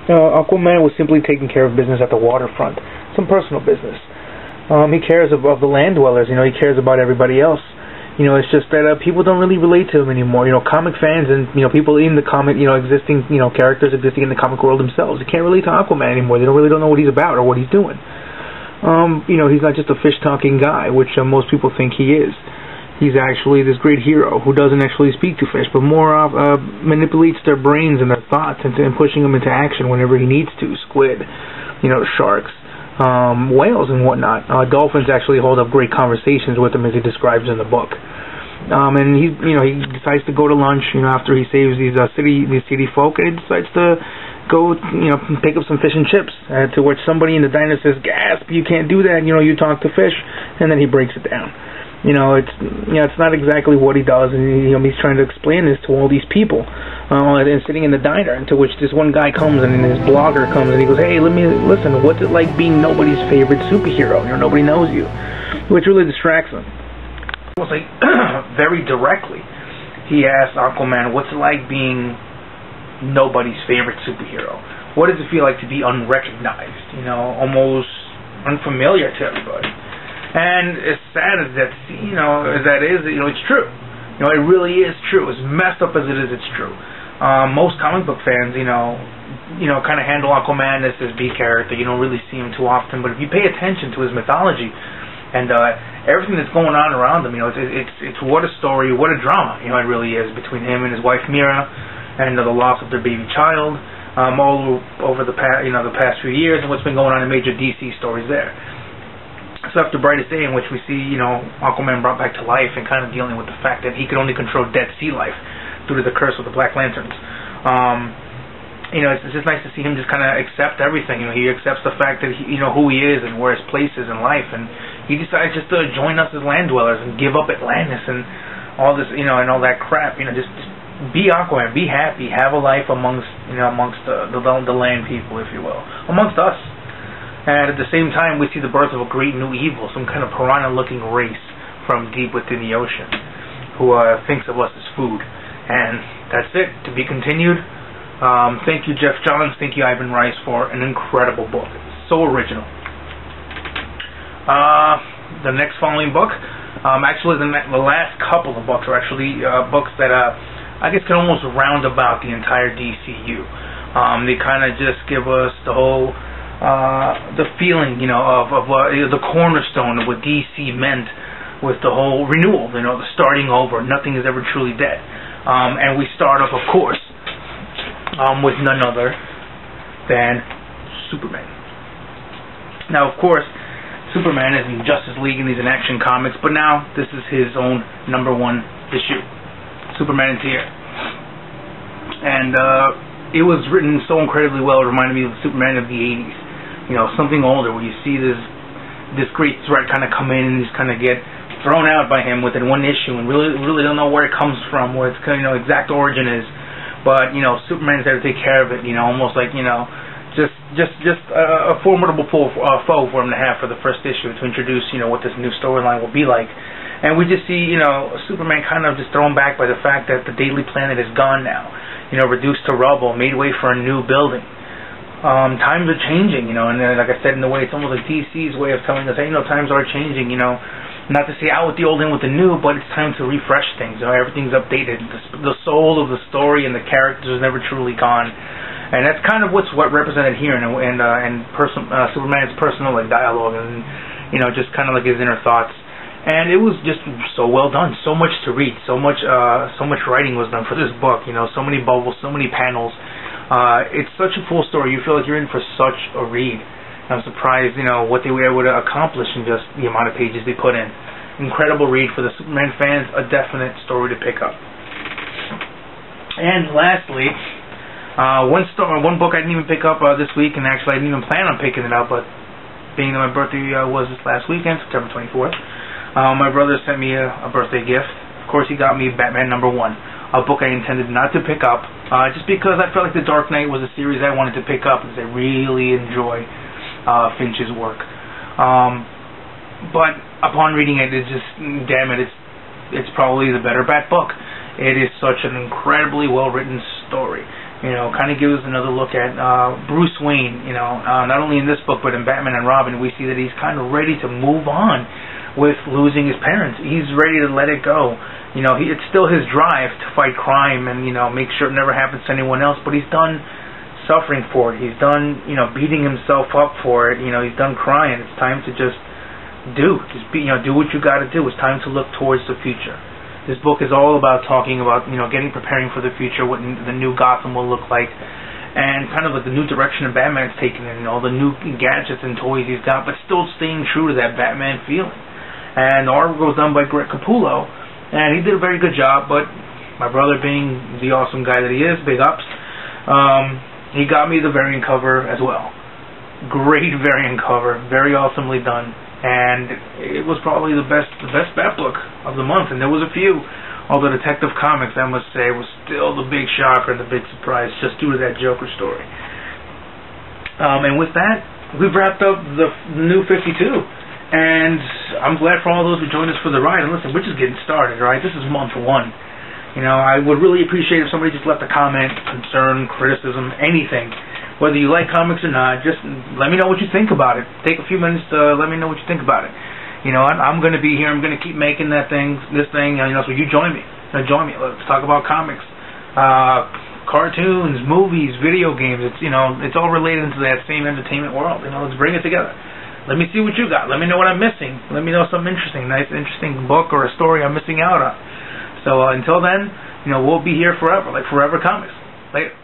Aquaman was simply taking care of business at the waterfront, some personal business. He cares about the land dwellers, he cares about everybody else. It's just that people don't really relate to him anymore. Comic fans and people in the comic, existing characters existing in the comic world themselves, they can't relate to Aquaman anymore. They don't know what he's about or what he's doing. He's not just a fish-talking guy, which most people think he is. He's actually this great hero who doesn't actually speak to fish, but more manipulates their brains and their thoughts and pushing them into action whenever he needs to. Squid, sharks, whales and whatnot. Dolphins actually hold up great conversations with him, as he describes in the book. And he decides to go to lunch, after he saves these city folk, and he decides to go, pick up some fish and chips. To which somebody in the diner says, "Gasp! You can't do that. You talk to fish." And then he breaks it down. It's not exactly what he does, and he's trying to explain this to all these people, and sitting in the diner, to which this one guy comes and his blogger comes and he goes, "Hey, listen, what's it like being nobody's favorite superhero? Nobody knows you," which really distracts him. Almost like very directly, he asks Aquaman, "What's it like being nobody's favorite superhero? What does it feel like to be unrecognized? Almost unfamiliar to everybody?" And as sad as that, it's true. It really is true. As messed up as it is, it's true. Most comic book fans, kind of handle Aquaman as this B character. You don't really see him too often. But if you pay attention to his mythology and everything that's going on around him, it's what a story, what a drama. It really is, between him and his wife Mira, and the loss of their baby child, all over the past few years, and what's been going on in major DC stories there. So after Brightest Day, in which we see, Aquaman brought back to life and kind of dealing with the fact that he could only control dead sea life due to the curse with the Black Lanterns. It's just nice to see him just kind of accept everything. He accepts the fact that who he is and where his place is in life, and he decides just to join us as land dwellers and give up Atlantis and all this, and all that crap. Just be Aquaman, be happy, have a life amongst the land people, if you will, amongst us. And at the same time, we see the birth of a great new evil, some kind of piranha-looking race from deep within the ocean, who thinks of us as food. And that's it. To be continued. Thank you, Jeff Johns. Thank you, Ivan Rice, for an incredible book. So original. The next following book, actually the last couple of books are actually books that I guess can almost round about the entire DCU. They kind of just give us the whole the feeling, of the cornerstone of what DC meant with the whole renewal, the starting over. Nothing is ever truly dead. And we start off, of course, with none other than Superman. Now, of course, Superman is in Justice League and he's in Action Comics, but now this is his own #1 issue. Superman is here. And it was written so incredibly well. It reminded me of Superman of the 80s. Something older, where you see this great threat kind of come in and just kind of get thrown out by him within one issue, and really don't know where it comes from, where its exact origin is. But Superman's there to take care of it. Almost like just a formidable foe for him to have for the first issue, to introduce what this new storyline will be like. And we just see Superman kind of just thrown back by the fact that the Daily Planet is gone now. Reduced to rubble, made way for a new building. Times are changing, and like I said, in a way, it's almost like DC's way of telling us, hey, times are changing, not to say out with the old, in with the new, but it's time to refresh things. Everything's updated. The soul of the story and the characters is never truly gone, and that's kind of what represented here, and Superman's personal dialogue, and just kind of like his inner thoughts. And it was just so well done, so much to read, so much writing was done for this book. So many bubbles, so many panels. It's such a full story. You feel like you're in for such a read. I'm surprised, what they were able to accomplish in just the amount of pages they put in. Incredible read for the Superman fans. A definite story to pick up. And lastly, one book I didn't even pick up this week, and actually I didn't even plan on picking it up, but being that my birthday was this last weekend, September 24th, my brother sent me a birthday gift. Of course, he got me Batman #1. A book I intended not to pick up, just because I felt like The Dark Knight was a series I wanted to pick up, because I really enjoy Finch's work. But upon reading it, it's just, damn it, it's probably the better Bat book. It is such an incredibly well-written story. You know, kind of gives us another look at Bruce Wayne. You know, not only in this book but in Batman and Robin, we see that he's kind of ready to move on with losing his parents. He's ready to let it go. You know, it's still his drive to fight crime and, you know, make sure it never happens to anyone else. But he's done suffering for it. He's done, you know, beating himself up for it. You know, he's done crying. It's time to just do what you got to do. It's time to look towards the future. This book is all about talking about, you know, preparing for the future, what the new Gotham will look like, and kind of like the new direction that Batman's taken in, all the new gadgets and toys he's got, but still staying true to that Batman feeling. And the art was done by Greg Capullo, and he did a very good job, but my brother, being the awesome guy that he is, big ups, he got me the variant cover as well. Great variant cover, very awesomely done. And it was probably the best Bat book of the month, and there was a few. Although Detective Comics, I must say, was still the big shocker and the big surprise, just due to that Joker story. And with that, we've wrapped up the new 52, and I'm glad for all those who joined us for the ride. And listen, we're just getting started, right? This is month 1. You know, I would really appreciate if somebody just left a comment, concern, criticism, anything. Whether you like comics or not, just let me know what you think about it. Take a few minutes to let me know what you think about it. You know, I'm going to be here. I'm going to keep making this thing. You know, so you join me. Join me. Let's talk about comics, cartoons, movies, video games. It's, you know, it's all related into that same entertainment world. You know, let's bring it together. Let me see what you got. Let me know what I'm missing. Let me know something interesting, interesting book or a story I'm missing out on. So until then, you know, we'll be here forever, like Forever Comics. Later.